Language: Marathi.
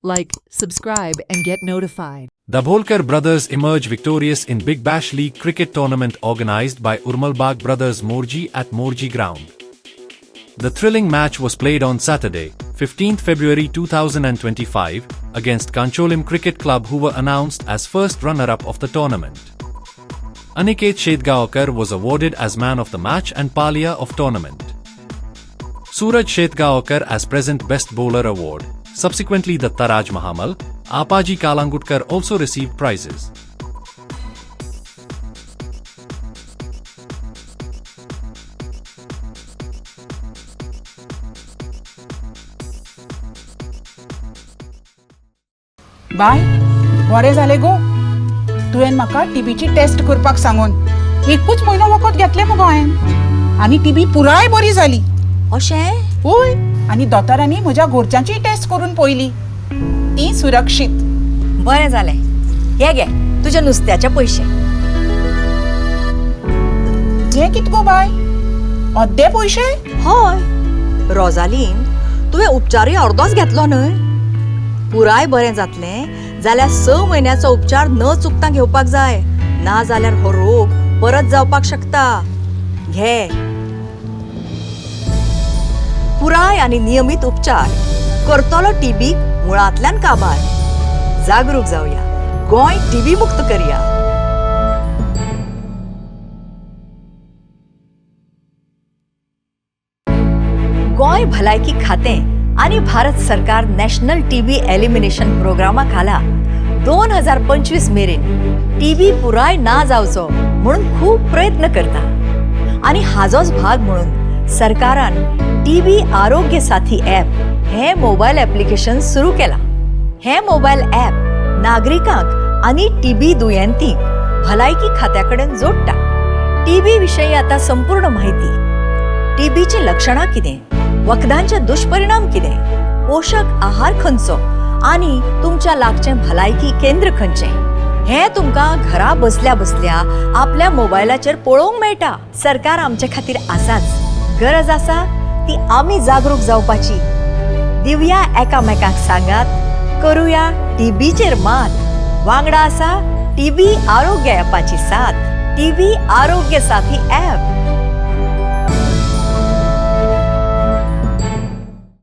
like, subscribe and get notified. Dabholkar brothers emerge victorious in Big Bash League cricket tournament organized by Urmalbag brothers Morji at Morji ground. The thrilling match was played on Saturday, 15th February 2025, against Kancholim Cricket Club, who were announced as first runner-up of the tournament. Aniket Shetgaonkar was awarded as man of the match and Palia of tournament. Suraj Shetgaonkar as present best bowler award. Subsequently, Datta Raj Mahamal, Apaji Kalangutkar also received prizes. बाय बरें जालें गो तुवें म्हाका टीबीची टेस्ट करपाक सांगून एकूच म्हयनो वखद घेतलें मुगो हांवें आनी टीबी पुराय बरी जाली. अशें? होय, आनी दोतोरांनी म्हज्या घरच्यांची टेस्ट करून पळयली, ती सुरक्षीत. बरें जालें. हे घे तुजे नुस्त्याचे पयशे. हे कित गो बाय, अर्दे पयशे? हय, रोजालीन तुवें उपचारूय अर्दोच घेतलो न्हय. पुराय बरें जातलें जाल्यार 6 म्हयन्याचो उपचार न चुकता घेवपाक जाय, ना जाल्यार हो रोग परत जावपाक शकता. घे. पुराय आनी नियमीत उपचार करतलो टीबीक मुळांतल्यान काबार. जागरूक जावया, गोंय टीबी मुक्त करया. गोंय भलायकी खातें आणि भारत सरकार नॅशनल टीबी एलिमिनेशन प्रोग्रामा खाला 2025 मेरेन टीबी पुराय ना जावचो म्हणून खूप प्रयत्न करता. आणि हाजोच भाग म्हणून सरकारान टीबी आरोग्य साथी ॲप हे मोबाईल ॲप्लिकेशन सुरू केला. हे मोबाईल ॲप नागरिकांक आणि टीबी दुयेंतींक भलायकी खात्याकडेन जोडटा. टीबी विशयी आता संपूर्ण माहिती, टीबीची लक्षणां कितें, वखदांचे दुष्परिणाम कितें, पोषक आहार खंयचो आनी तुमच्या लागचें भलायकी केंद्र खंयचें हें तुमकां घरा बसल्या बसल्या आपल्या मोबायलाचेर पळोवंक मेळटा. सरकार आमचे खातीर आसाच. गरज आसा ती आमी जागरूक जावपाची. दिवया एकामेकांक सांगात, करुया टीबीचेर मात. वांगडा आसा टीबी आरोग्य ॲपाची साथ. टीबी आरोग्य साथी ॲप.